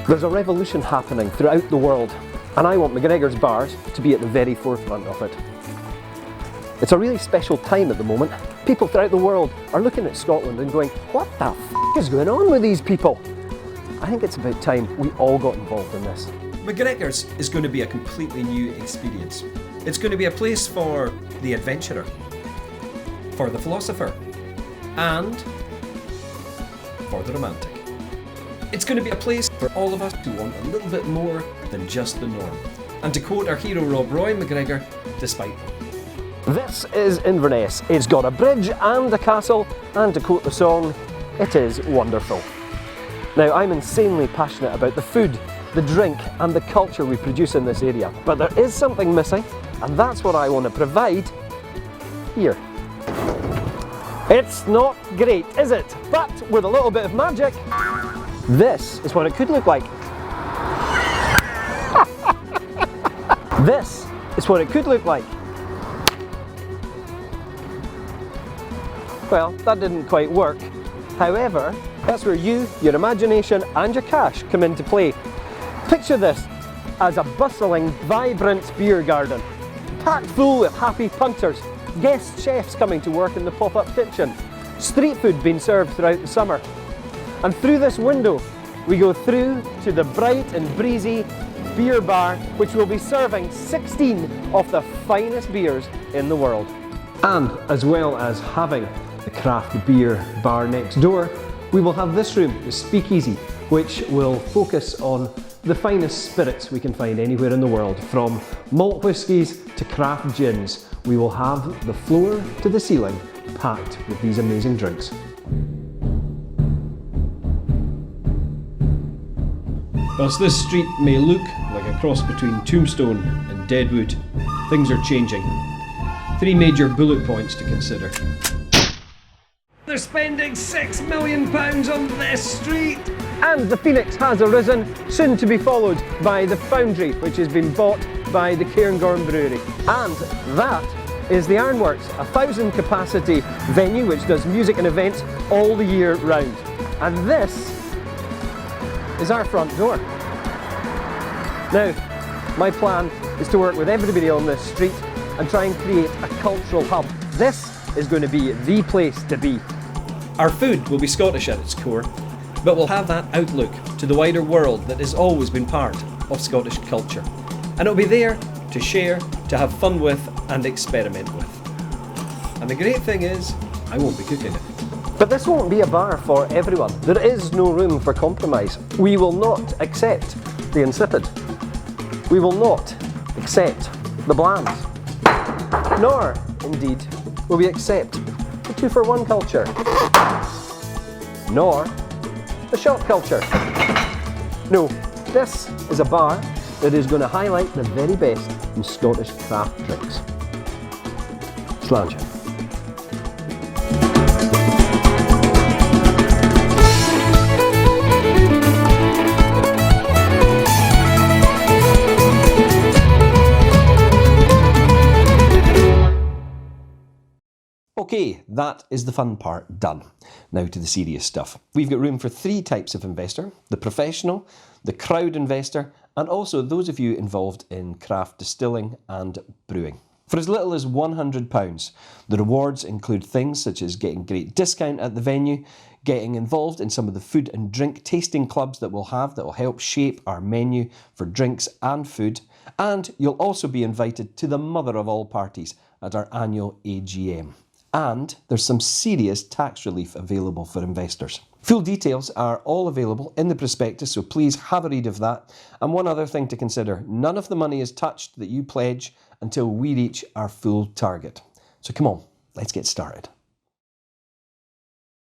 There's a revolution happening throughout the world, and I want MacGregor's Bars to be at the very forefront of it. It's a really special time at the moment. People throughout the world are looking at Scotland and going, what the f*** is going on with these people? I think it's about time we all got involved in this. MacGregor's is going to be a completely new experience. It's going to be a place for the adventurer, for the philosopher, and for the romantic. It's going to be a place for all of us who want a little bit more than just the norm. And to quote our hero Rob Roy, MacGregor, despite them. This is Inverness. It's got a bridge and a castle, and to quote the song, it is wonderful. Now, I'm insanely passionate about the food, the drink and the culture we produce in this area, but there is something missing, and that's what I want to provide here. It's not great, is it? But with a little bit of magic, this is what it could look like. This is what it could look like. Well, that didn't quite work. However, that's where you, your imagination and your cash come into play. Picture this as a bustling, vibrant beer garden, packed full of happy punters, guest chefs coming to work in the pop-up kitchen, street food being served throughout the summer. And through this window, we go through to the bright and breezy beer bar, which will be serving 16 of the finest beers in the world. And as well as having the craft beer bar next door, we will have this room, the Speakeasy, which will focus on the finest spirits we can find anywhere in the world, from malt whiskies to craft gins. We will have the floor to the ceiling packed with these amazing drinks. Whilst this street may look like a cross between Tombstone and Deadwood, things are changing. 3 major bullet points to consider. They're spending £6 million on this street! And the Phoenix has arisen, soon to be followed by the Foundry, which has been bought by the Cairngorm Brewery. And that is the Ironworks, a 1,000 capacity venue which does music and events all the year round. And this is our front door. Now, my plan is to work with everybody on this street and try and create a cultural hub. This is going to be the place to be. Our food will be Scottish at its core, but we'll have that outlook to the wider world that has always been part of Scottish culture. And it'll be there to share, to have fun with and experiment with. And the great thing is, I won't be cooking it. But this won't be a bar for everyone. There is no room for compromise. We will not accept the insipid. We will not accept the bland. Nor, indeed, will we accept the 2-for-1 culture. Nor the shop culture. No, this is a bar that is going to highlight the very best in Scottish craft drinks. Sláinte. Okay, that is the fun part done. Now to the serious stuff. We've got room for 3 types of investor: the professional, the crowd investor, and also those of you involved in craft distilling and brewing. For as little as £100, the rewards include things such as getting great discount at the venue, getting involved in some of the food and drink tasting clubs that we'll have that will help shape our menu for drinks and food, and you'll also be invited to the mother of all parties at our annual AGM. And there's some serious tax relief available for investors. Full details are all available in the prospectus, so please have a read of that. And one other thing to consider, none of the money is touched that you pledge until we reach our full target. So come on, let's get started.